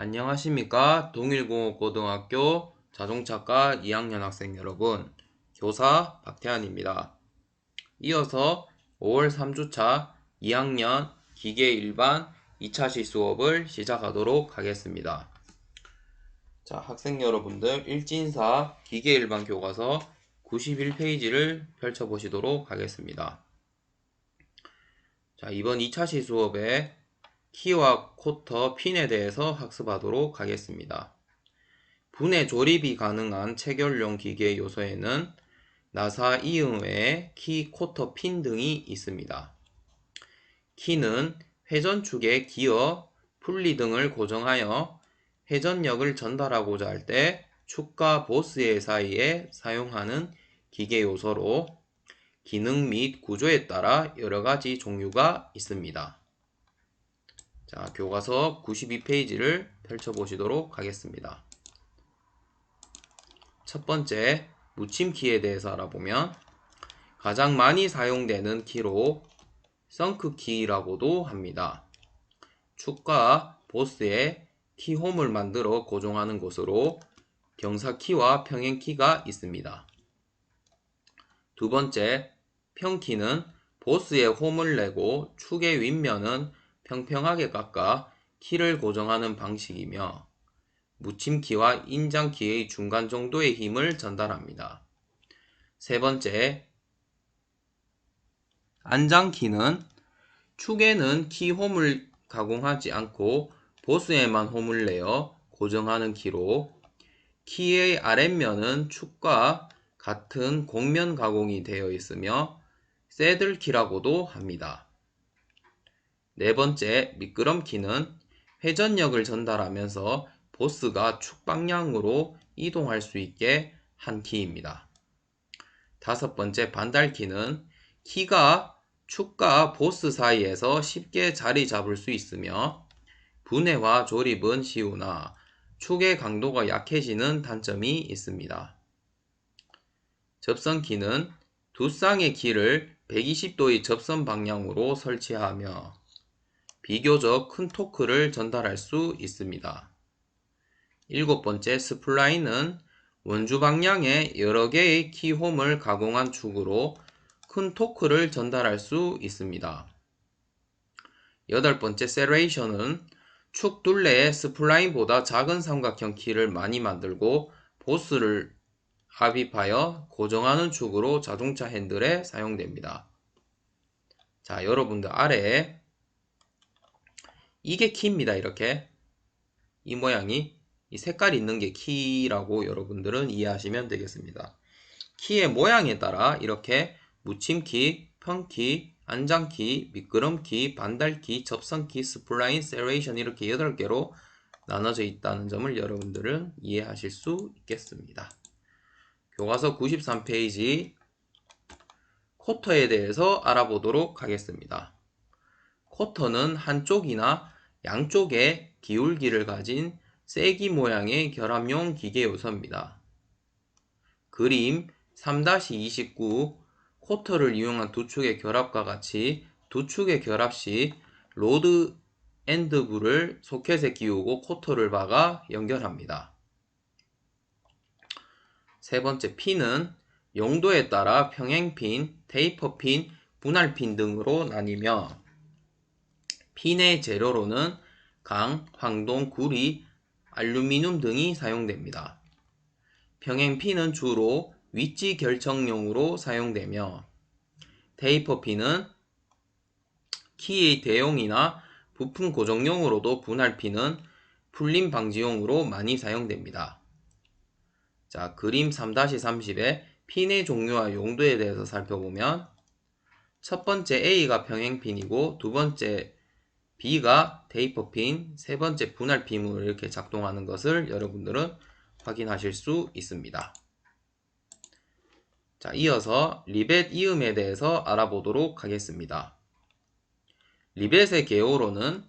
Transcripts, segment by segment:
안녕하십니까. 동일공업고등학교 자동차과 2학년 학생 여러분, 교사 박태환입니다. 이어서 5월 3주차 2학년 기계 일반 2차시 수업을 시작하도록 하겠습니다. 자, 학생 여러분들 일진사 기계 일반 교과서 91페이지를 펼쳐보시도록 하겠습니다. 자, 이번 2차시 수업에 키와 쿼터, 핀에 대해서 학습하도록 하겠습니다. 분해 조립이 가능한 체결용 기계 요소에는 나사 이음 외에 키, 쿼터, 핀 등이 있습니다. 키는 회전축의 기어, 풀리 등을 고정하여 회전력을 전달하고자 할 때 축과 보스의 사이에 사용하는 기계 요소로 기능 및 구조에 따라 여러가지 종류가 있습니다. 자, 교과서 92페이지를 펼쳐보시도록 하겠습니다. 첫 번째, 묻힘키에 대해서 알아보면 가장 많이 사용되는 키로 썬크키라고도 합니다. 축과 보스에 키홈을 만들어 고정하는 곳으로 경사키와 평행키가 있습니다. 두 번째, 평키는 보스에 홈을 내고 축의 윗면은 평평하게 깎아 키를 고정하는 방식이며 묻힘키와 인장키의 중간 정도의 힘을 전달합니다. 세 번째, 안장키는 축에는 키 홈을 가공하지 않고 보스에만 홈을 내어 고정하는 키로 키의 아랫면은 축과 같은 곡면 가공이 되어 있으며 새들키라고도 합니다. 네 번째, 미끄럼키는 회전력을 전달하면서 보스가 축 방향으로 이동할 수 있게 한 키입니다. 다섯 번째, 반달키는 키가 축과 보스 사이에서 쉽게 자리 잡을 수 있으며 분해와 조립은 쉬우나 축의 강도가 약해지는 단점이 있습니다. 접선키는 두 쌍의 키를 120도의 접선 방향으로 설치하며 비교적 큰 토크를 전달할 수 있습니다. 일곱 번째, 스플라인은 원주 방향에 여러 개의 키홈을 가공한 축으로 큰 토크를 전달할 수 있습니다. 여덟 번째, 세레이션은 축 둘레에 스플라인보다 작은 삼각형 키를 많이 만들고 보스를 합입하여 고정하는 축으로 자동차 핸들에 사용됩니다. 자, 여러분들 아래에 이게 키입니다. 이렇게 이 모양이 이 색깔이 있는 게 키라고 여러분들은 이해하시면 되겠습니다. 키의 모양에 따라 이렇게 묻힘키, 평키, 안장키, 미끄럼키, 반달키, 접선키, 스플라인, 세레이션 이렇게 8개로 나눠져 있다는 점을 여러분들은 이해하실 수 있겠습니다. 교과서 93페이지 쿼터에 대해서 알아보도록 하겠습니다. 쿼터는 한쪽이나 양쪽에 기울기를 가진 세기 모양의 결합용 기계 요소입니다. 그림 3-29 쿼터를 이용한 두 축의 결합과 같이 두 축의 결합 시 로드 엔드부를 소켓에 끼우고 쿼터를 박아 연결합니다. 세 번째, 핀은 용도에 따라 평행핀, 테이퍼핀, 분할핀 등으로 나뉘며 핀의 재료로는 강, 황동, 구리, 알루미늄 등이 사용됩니다. 평행핀은 주로 위치 결정용으로 사용되며 테이퍼핀은 키의 대용이나 부품 고정용으로도 분할핀은 풀림 방지용으로 많이 사용됩니다. 자, 그림 3-30에 핀의 종류와 용도에 대해서 살펴보면 첫 번째 A가 평행핀이고 두 번째 B가 테이퍼핀, 세 번째 분할핀으로 이렇게 작동하는 것을 여러분들은 확인하실 수 있습니다. 자, 이어서 리벳 이음에 대해서 알아보도록 하겠습니다. 리벳의 개요로는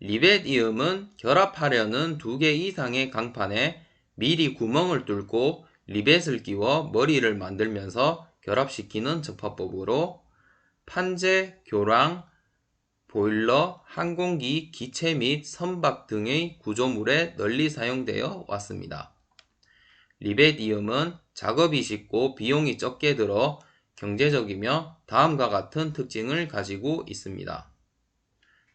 리벳 이음은 결합하려는 2개 이상의 강판에 미리 구멍을 뚫고 리벳을 끼워 머리를 만들면서 결합시키는 접합법으로 판재, 교랑, 보일러, 항공기, 기체 및 선박 등의 구조물에 널리 사용되어 왔습니다. 리벳이음은 작업이 쉽고 비용이 적게 들어 경제적이며 다음과 같은 특징을 가지고 있습니다.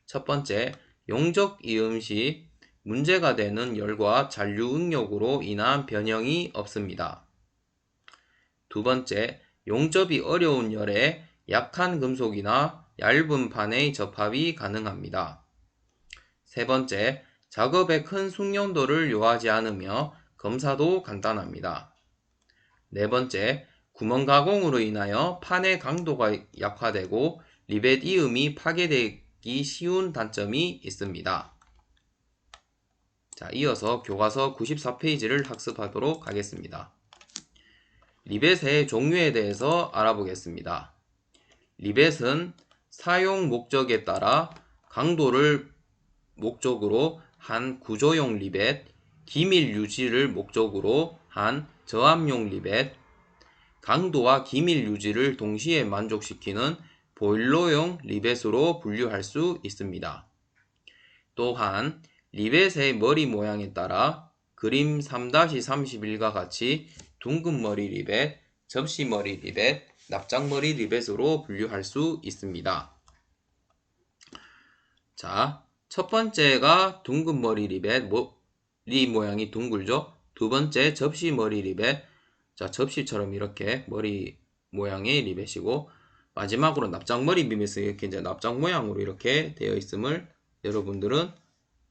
첫 번째, 용접 이음 시 문제가 되는 열과 잔류 응력으로 인한 변형이 없습니다. 두 번째, 용접이 어려운 열에 약한 금속이나 얇은 판의 접합이 가능합니다. 세 번째, 작업에 큰 숙련도를 요하지 않으며 검사도 간단합니다. 네 번째, 구멍 가공으로 인하여 판의 강도가 약화되고 리벳 이음이 파괴되기 쉬운 단점이 있습니다. 자, 이어서 교과서 94페이지를 학습하도록 하겠습니다. 리벳의 종류에 대해서 알아보겠습니다. 리벳은 사용 목적에 따라 강도를 목적으로 한 구조용 리벳, 기밀 유지를 목적으로 한 저압용 리벳, 강도와 기밀 유지를 동시에 만족시키는 보일러용 리벳으로 분류할 수 있습니다. 또한 리벳의 머리 모양에 따라 그림 3-31과 같이 둥근 머리 리벳, 접시 머리 리벳, 납작머리 리벳으로 분류할 수 있습니다. 자, 첫 번째가 둥근 머리 리벳, 머리 모양이 둥글죠? 두 번째 접시 머리 리벳, 자, 접시처럼 이렇게 머리 모양의 리벳이고, 마지막으로 납작머리 리벳은 이렇게 이제 납작 모양으로 이렇게 되어 있음을 여러분들은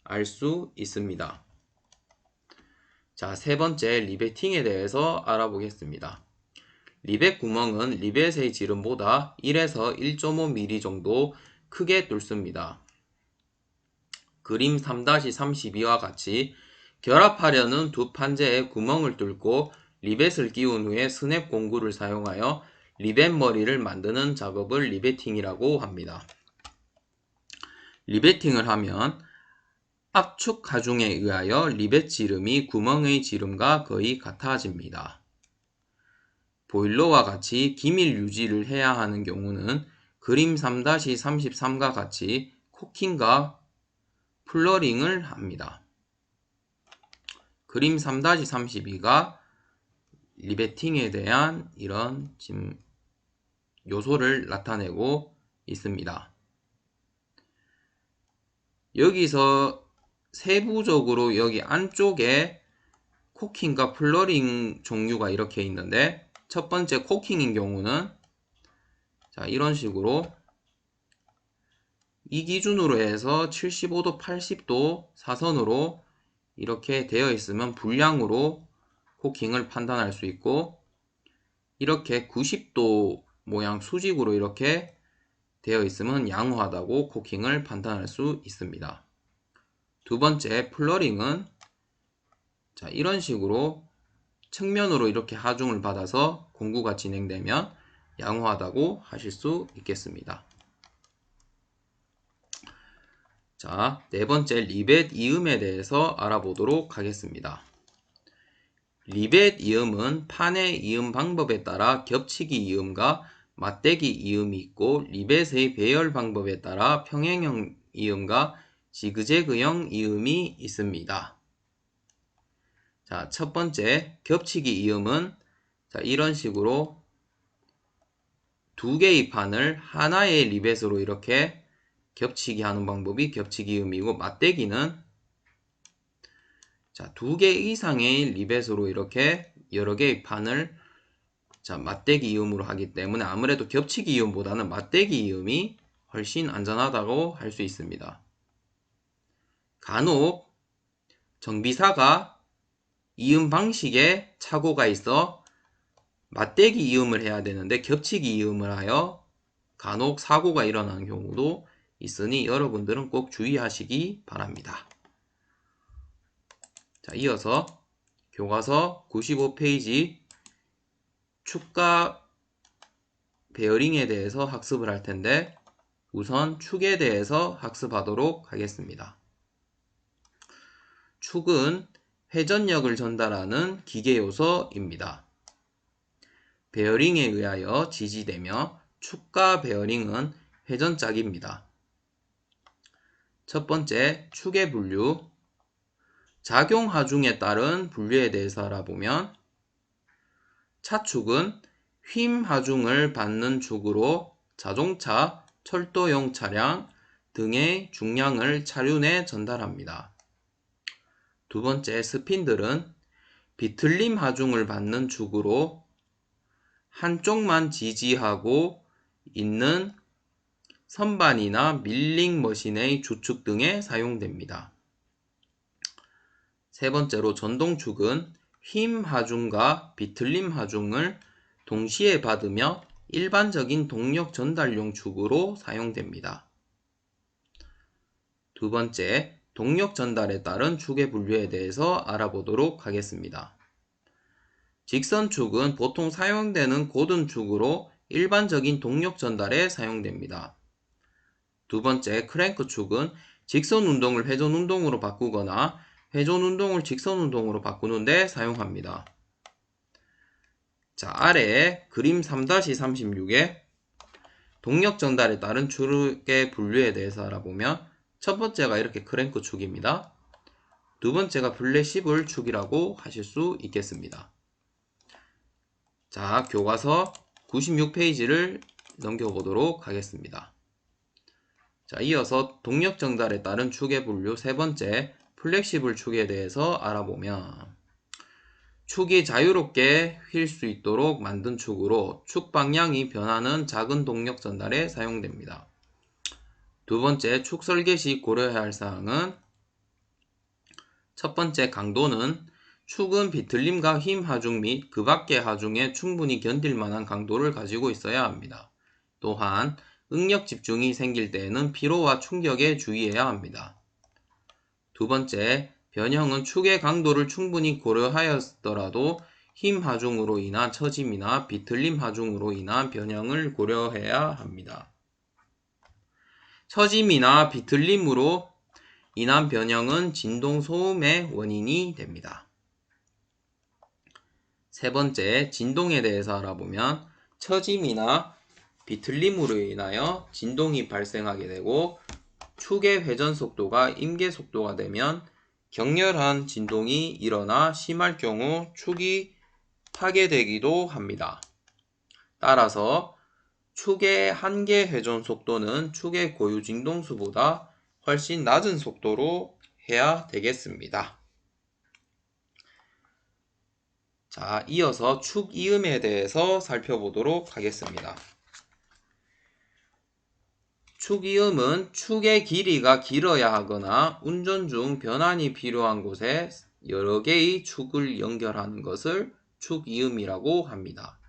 알 수 있습니다. 자, 세 번째 리베팅에 대해서 알아보겠습니다. 리벳 구멍은 리벳의 지름보다 1에서 1.5mm 정도 크게 뚫습니다. 그림 3-32와 같이 결합하려는 두 판재에 구멍을 뚫고 리벳을 끼운 후에 스냅 공구를 사용하여 리벳 머리를 만드는 작업을 리베팅이라고 합니다. 리베팅을 하면 압축 가중에 의하여 리벳 지름이 구멍의 지름과 거의 같아집니다. 보일러와 같이 기밀 유지를 해야 하는 경우는 그림 3-33과 같이 코킹과 플러링을 합니다. 그림 3-32가 리베팅에 대한 이런 요소를 나타내고 있습니다. 여기서 세부적으로 여기 안쪽에 코킹과 플러링 종류가 이렇게 있는데, 첫 번째 코킹인 경우는 자, 이런 식으로 이 기준으로 해서 75도, 80도 사선으로 이렇게 되어 있으면 불량으로 코킹을 판단할 수 있고, 이렇게 90도 모양 수직으로 이렇게 되어 있으면 양호하다고 코킹을 판단할 수 있습니다. 두 번째 플러링은 자, 이런 식으로 측면으로 이렇게 하중을 받아서 공구가 진행되면 양호하다고 하실 수 있겠습니다. 자, 네 번째 리벳 이음에 대해서 알아보도록 하겠습니다. 리벳 이음은 판의 이음 방법에 따라 겹치기 이음과 맞대기 이음이 있고, 리벳의 배열 방법에 따라 평행형 이음과 지그재그형 이음이 있습니다. 자, 첫 번째 겹치기 이음은 자, 이런 식으로 두 개의 판을 하나의 리벳으로 이렇게 겹치기 하는 방법이 겹치기 이음이고, 맞대기는 자, 두 개 이상의 리벳으로 이렇게 여러 개의 판을 자, 맞대기 이음으로 하기 때문에 아무래도 겹치기 이음보다는 맞대기 이음이 훨씬 안전하다고 할 수 있습니다. 간혹 정비사가 이음 방식에 착오가 있어 맞대기 이음을 해야 되는데 겹치기 이음을 하여 간혹 사고가 일어나는 경우도 있으니 여러분들은 꼭 주의하시기 바랍니다. 자, 이어서 교과서 95페이지 축과 베어링에 대해서 학습을 할 텐데, 우선 축에 대해서 학습하도록 하겠습니다. 축은 회전력을 전달하는 기계 요소입니다. 베어링에 의하여 지지되며 축과 베어링은 회전짝입니다. 첫 번째, 축의 분류. 작용하중에 따른 분류에 대해서 알아보면 차축은 휨하중을 받는 축으로 자동차, 철도용 차량 등의 중량을 차륜에 전달합니다. 두 번째, 스핀들은 비틀림 하중을 받는 축으로 한쪽만 지지하고 있는 선반이나 밀링 머신의 주축 등에 사용됩니다. 세 번째로, 전동축은 휨 하중과 비틀림 하중을 동시에 받으며 일반적인 동력 전달용 축으로 사용됩니다. 두 번째, 동력 전달에 따른 축의 분류에 대해서 알아보도록 하겠습니다. 직선축은 보통 사용되는 고등축으로 일반적인 동력 전달에 사용됩니다. 두 번째, 크랭크축은 직선 운동을 회전 운동으로 바꾸거나 회전 운동을 직선 운동으로 바꾸는 데 사용합니다. 자, 아래에 그림 3-36에 동력 전달에 따른 축의 분류에 대해서 알아보면 첫 번째가 이렇게 크랭크축입니다. 두 번째가 플래시블 축이라고 하실 수 있겠습니다. 자, 교과서 96페이지를 넘겨보도록 하겠습니다. 자, 이어서 동력 전달에 따른 축의 분류 세 번째, 플렉시블 축에 대해서 알아보면 축이 자유롭게 휠 수 있도록 만든 축으로 축 방향이 변하는 작은 동력 전달에 사용됩니다. 두 번째, 축 설계 시 고려해야 할 사항은 첫 번째, 강도는 축은 비틀림과 휨 하중 및 그 밖의 하중에 충분히 견딜 만한 강도를 가지고 있어야 합니다. 또한 응력 집중이 생길 때에는 피로와 충격에 주의해야 합니다. 두 번째, 변형은 축의 강도를 충분히 고려하였더라도 휨 하중으로 인한 처짐이나 비틀림 하중으로 인한 변형을 고려해야 합니다. 처짐이나 비틀림으로 인한 변형은 진동 소음의 원인이 됩니다. 세 번째, 진동에 대해서 알아보면 처짐이나 비틀림으로 인하여 진동이 발생하게 되고 축의 회전 속도가 임계 속도가 되면 격렬한 진동이 일어나 심할 경우 축이 파괴되기도 합니다. 따라서 축의 한계 회전 속도는 축의 고유 진동수보다 훨씬 낮은 속도로 해야 되겠습니다. 자, 이어서 축 이음에 대해서 살펴보도록 하겠습니다. 축 이음은 축의 길이가 길어야 하거나 운전 중 변환이 필요한 곳에 여러 개의 축을 연결하는 것을 축 이음이라고 합니다.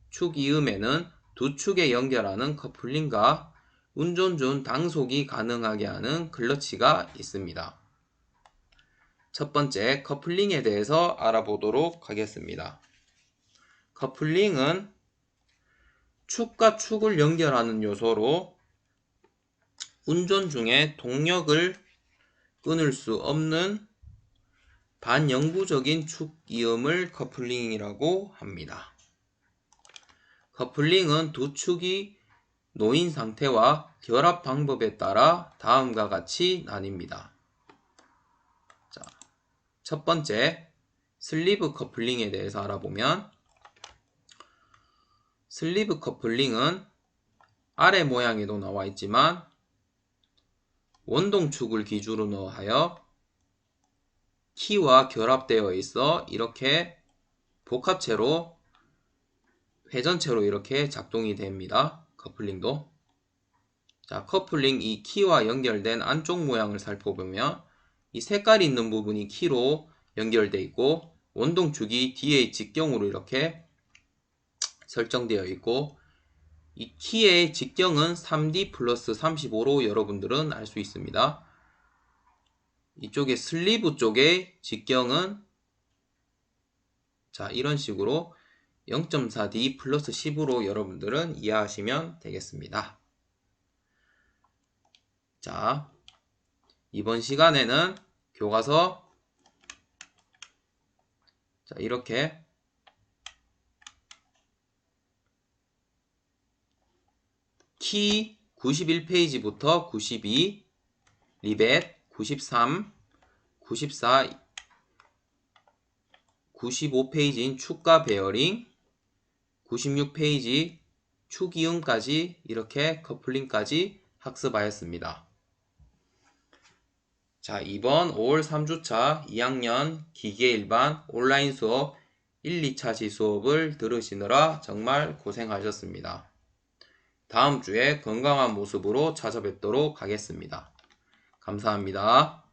축 이음에는 두 축에 연결하는 커플링과 운전 중 당속이 가능하게 하는 클러치가 있습니다. 첫 번째, 커플링에 대해서 알아보도록 하겠습니다. 커플링은 축과 축을 연결하는 요소로 운전 중에 동력을 끊을 수 없는 반영구적인 축 이음을 커플링이라고 합니다. 커플링은 두 축이 놓인 상태와 결합 방법에 따라 다음과 같이 나뉩니다. 자, 첫 번째, 슬리브 커플링에 대해서 알아보면 슬리브 커플링은 아래 모양에도 나와 있지만 원동축을 기준으로 하여 키와 결합되어 있어 이렇게 복합체로 회전체로 이렇게 작동이 됩니다. 커플링도. 자, 커플링 이 키와 연결된 안쪽 모양을 살펴보면 이 색깔이 있는 부분이 키로 연결되어 있고 원동축이 뒤에 직경으로 이렇게 설정되어 있고 이 키의 직경은 3D 플러스 35로 여러분들은 알 수 있습니다. 이쪽에 슬리브 쪽의 직경은 자, 이런 식으로 0.4D 플러스 10으로 여러분들은 이해하시면 되겠습니다. 자, 이번 시간에는 교과서 자, 이렇게 키 91페이지부터 92, 리벳, 93, 94, 95페이지인 축과 베어링, 96페이지 축이음까지 이렇게 커플링까지 학습하였습니다. 자, 이번 5월 3주차 2학년 기계 일반 온라인 수업 1, 2차시 수업을 들으시느라 정말 고생하셨습니다. 다음 주에 건강한 모습으로 찾아뵙도록 하겠습니다. 감사합니다.